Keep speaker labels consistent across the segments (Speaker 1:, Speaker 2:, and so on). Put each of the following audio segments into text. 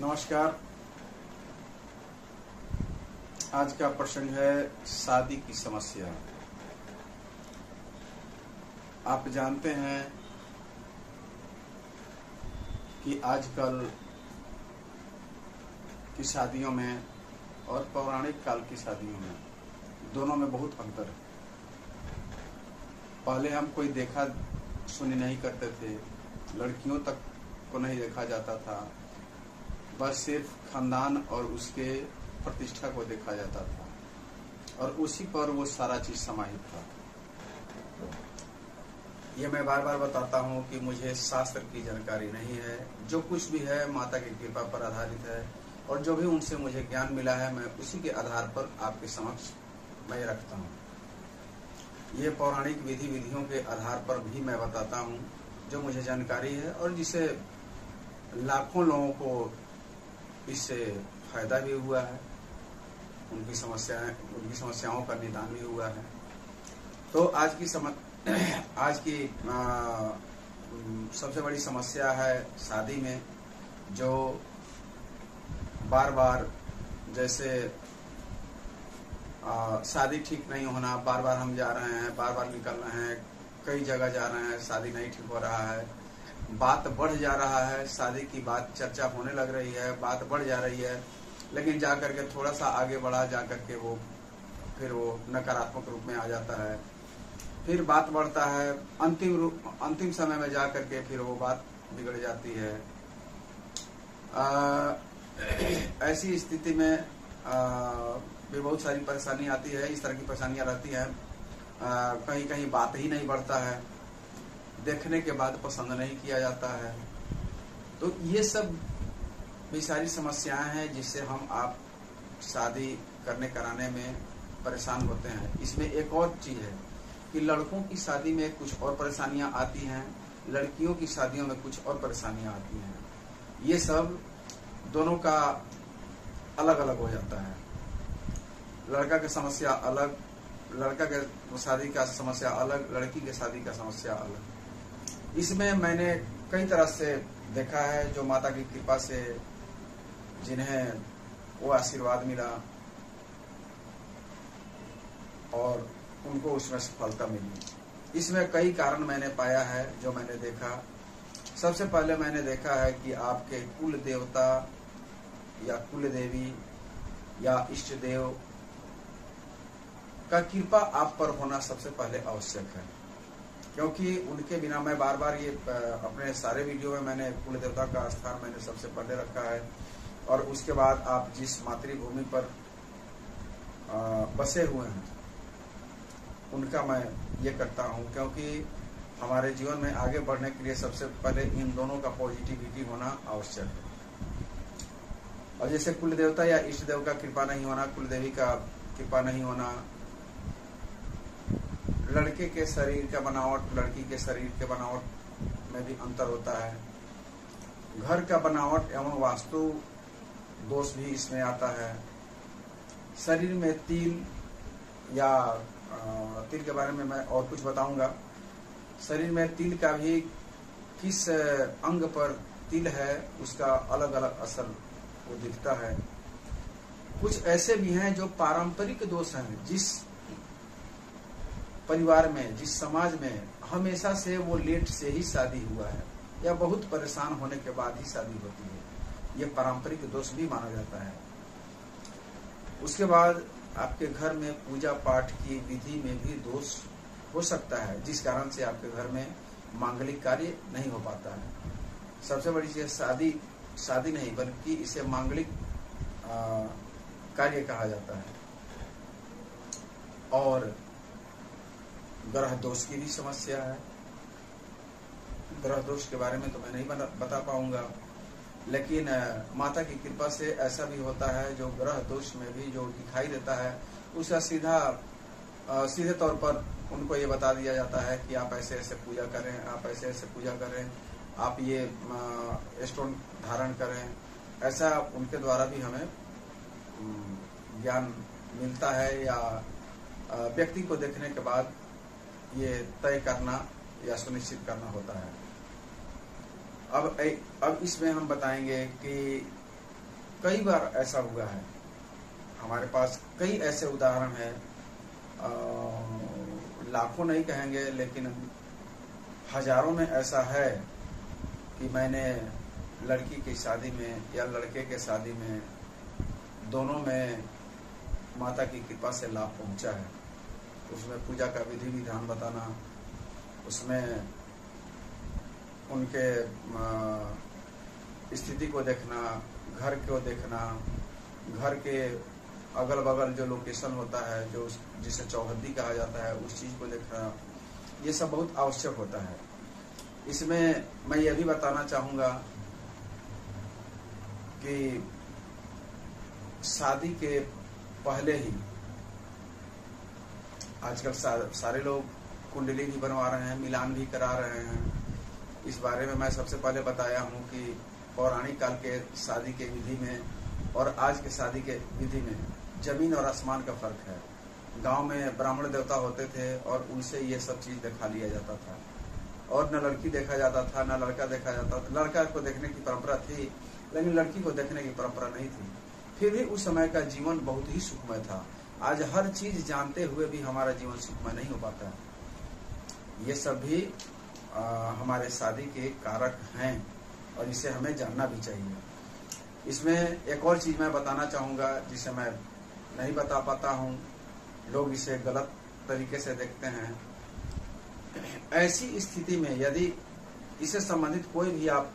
Speaker 1: नमस्कार। आज का प्रसंग है शादी की समस्या। आप जानते हैं कि आजकल की शादियों में और पौराणिक काल की शादियों में दोनों में बहुत अंतर है। पहले हम कोई देखा सुनी नहीं करते थे, लड़कियों तक को नहीं देखा जाता था, बस सिर्फ खानदान और उसके प्रतिष्ठा को देखा जाता था और उसी पर वो सारा चीज समाहित था। ये मैं बार बार बताता हूँ कि मुझे शास्त्र की जानकारी नहीं है, जो कुछ भी है माता की कृपा पर आधारित है और जो भी उनसे मुझे ज्ञान मिला है मैं उसी के आधार पर आपके समक्ष मैं रखता हूँ। ये पौराणिक विधियों के आधार पर भी मैं बताता हूँ जो मुझे जानकारी है और जिसे लाखों लोगों को इससे फायदा भी हुआ है, उनकी समस्याओं का निदान भी हुआ है। तो आज की सबसे बड़ी समस्या है शादी में, जो बार बार जैसे शादी ठीक नहीं होना, बार बार हम जा रहे हैं, बार बार निकल रहे हैं, कई जगह जा रहे हैं, शादी नहीं ठीक हो रहा है, बात बढ़ जा रहा है, शादी की बात चर्चा होने लग रही है, बात बढ़ जा रही है, लेकिन जा करके थोड़ा सा आगे बढ़ा जा करके फिर वो नकारात्मक रूप में आ जाता है। फिर बात बढ़ता है, अंतिम समय में जा करके फिर वो बात बिगड़ जाती है। ऐसी स्थिति में भी बहुत सारी परेशानी आती है। इस तरह की परेशानियां रहती हैं। कहीं कहीं बात ही नहीं बढ़ता है, देखने के बाद पसंद नहीं किया जाता है। तो ये सब भी सारी समस्याएं हैं जिससे आप शादी करने कराने में परेशान होते हैं। इसमें एक और चीज है कि लड़कों की शादी में कुछ और परेशानियां आती हैं, लड़कियों की शादियों में कुछ और परेशानियां आती हैं। ये सब दोनों का अलग अलग हो जाता है। लड़का की समस्या अलग, लड़का के शादी का समस्या अलग, लड़की के शादी का समस्या अलग। इसमें मैंने कई तरह से देखा है, जो माता की कृपा से जिन्हें वो आशीर्वाद मिला और उनको उसमें सफलता मिली। इसमें कई कारण मैंने पाया है जो मैंने देखा। सबसे पहले मैंने देखा है कि आपके कुल देवता या कुल देवी या इष्ट देव का कृपा आप पर होना सबसे पहले आवश्यक है, क्योंकि उनके बिना मैं बार बार ये अपने सारे वीडियो में मैंने कुल देवता का स्थान मैंने सबसे पहले रखा है और उसके बाद आप जिस मातृभूमि पर बसे हुए हैं उनका मैं ये करता हूँ, क्योंकि हमारे जीवन में आगे बढ़ने के लिए सबसे पहले इन दोनों का पॉजिटिविटी होना आवश्यक है। और जैसे कुल देवता या इष्ट देव का कृपा नहीं होना, कुल देवी का कृपा नहीं होना, लड़के के शरीर का बनावट लड़की के शरीर के बनावट में भी अंतर होता है। घर का बनावट एवं वास्तु दोष भी इसमें आता है। शरीर में तिल या तिल के बारे में मैं और कुछ बताऊंगा। शरीर में तिल का भी किस अंग पर तिल है उसका अलग अलग असर वो दिखता है। कुछ ऐसे भी हैं जो पारंपरिक दोष हैं, जिस परिवार में जिस समाज में हमेशा से वो लेट से ही शादी हुआ है या बहुत परेशान होने के बाद ही शादी होती है, ये पारंपरिक दोष भी माना जाता है। उसके बाद आपके घर में पूजा पाठ की विधि में भी दोष हो सकता है, जिस कारण से आपके घर में मांगलिक कार्य नहीं हो पाता है। सबसे बड़ी चीज शादी नहीं बल्कि इसे मांगलिक कार्य कहा जाता है। और ग्रह दोष की भी समस्या है। ग्रह दोष के बारे में तो मैं नहीं बता पाऊंगा, लेकिन माता की कृपा से ऐसा भी होता है जो ग्रह दोष में भी जो दिखाई देता है उसका सीधे तौर पर उनको ये बता दिया जाता है कि आप ऐसे ऐसे पूजा करें, आप ऐसे ऐसे पूजा करें, आप ये स्टोन धारण करें। ऐसा उनके द्वारा भी हमें ज्ञान मिलता है या व्यक्ति को देखने के बाद ये तय करना या सुनिश्चित करना होता है। अब इसमें हम बताएंगे कि कई बार ऐसा हुआ है, हमारे पास कई ऐसे उदाहरण हैं, लाखों नहीं कहेंगे लेकिन हजारों में ऐसा है कि मैंने लड़की की शादी में या लड़के के शादी में दोनों में माता की कृपा से लाभ पहुंचा है। उसमें पूजा का विधि विधान बताना, उसमें उनके स्थिति को देखना, घर को देखना, घर के अगल बगल जो लोकेशन होता है, जो जिसे चौहद्दी कहा जाता है, उस चीज को देखना, ये सब बहुत आवश्यक होता है। इसमें मैं ये भी बताना चाहूँगा कि शादी के पहले ही आजकल सारे लोग कुंडली भी बनवा रहे हैं, मिलान भी करा रहे हैं। इस बारे में मैं सबसे पहले बताया हूँ कि पौराणिक काल के शादी के विधि में और आज के शादी के विधि में जमीन और आसमान का फर्क है। गांव में ब्राह्मण देवता होते थे और उनसे ये सब चीज दिखा लिया जाता था, और न लड़की देखा जाता था न लड़का देखा जाता था। लड़का को देखने की परंपरा थी लेकिन लड़की को देखने की परंपरा नहीं थी। फिर भी उस समय का जीवन बहुत ही सुखमय था। आज हर चीज जानते हुए भी हमारा जीवन सुखमय नहीं हो पाता। ये सब भी हमारे शादी के कारक हैं और इसे हमें जानना भी चाहिए। इसमें एक और चीज मैं बताना चाहूँगा जिसे मैं नहीं बता पाता हूँ, लोग इसे गलत तरीके से देखते हैं। ऐसी स्थिति में यदि इससे संबंधित कोई भी आप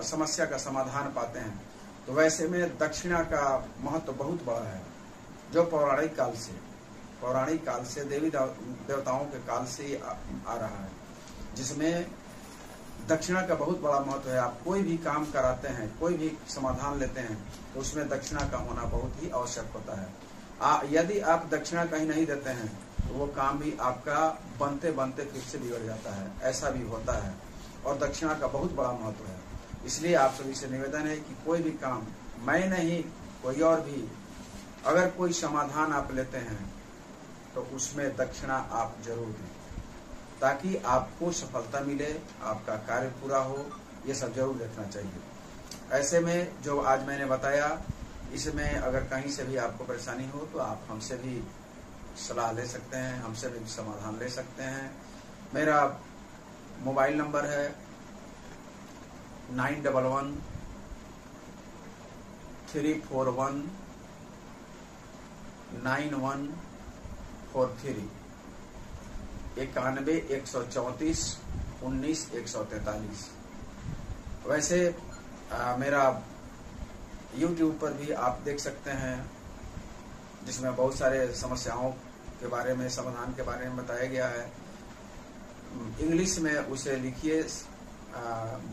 Speaker 1: समस्या का समाधान पाते हैं तो वैसे में दक्षिणा का महत्व बहुत बड़ा है, जो पौराणिक काल से देवी देवताओं के काल से आ रहा है, जिसमें दक्षिणा का बहुत बड़ा महत्व है। आप कोई भी काम कराते हैं, कोई भी समाधान लेते हैं तो उसमें दक्षिणा का होना बहुत ही आवश्यक होता है। यदि आप दक्षिणा कहीं नहीं देते हैं तो वो काम भी आपका बनते बनते फिर से बिगड़ जाता है, ऐसा भी होता है। और दक्षिणा का बहुत बड़ा महत्व है। इसलिए आप सभी से निवेदन है कि कोई भी काम, मैं नहीं कोई और भी, अगर कोई समाधान आप लेते हैं तो उसमें दक्षिणा आप जरूर दें, ताकि आपको सफलता मिले, आपका कार्य पूरा हो। ये सब जरूर देखना चाहिए। ऐसे में जो आज मैंने बताया, इसमें अगर कहीं से भी आपको परेशानी हो तो आप हमसे भी सलाह ले सकते हैं, हमसे भी समाधान ले सकते हैं। मेरा मोबाइल नंबर है 911 341 9143 91 134 19 143। वैसे मेरा YouTube पर भी आप देख सकते हैं, जिसमें बहुत सारे समस्याओं के बारे में, समाधान के बारे में बताया गया है। इंग्लिश में उसे लिखिए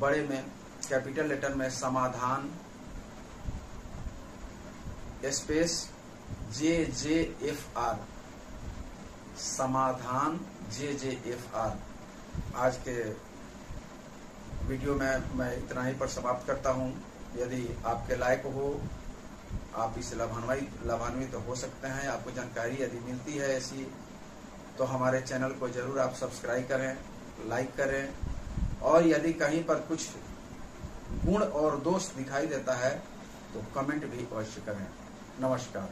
Speaker 1: बड़े में, कैपिटल लेटर में, समाधान स्पेस JJFR, समाधान JJFR। आज के वीडियो में मैं इतना ही पर समाप्त करता हूं। यदि आपके लायक हो, आप इससे लाभान्वित हो सकते हैं। आपको जानकारी यदि मिलती है ऐसी, तो हमारे चैनल को जरूर आप सब्सक्राइब करें, लाइक करें, और यदि कहीं पर कुछ गुण और दोष दिखाई देता है तो कमेंट भी अवश्य करें। नमस्कार।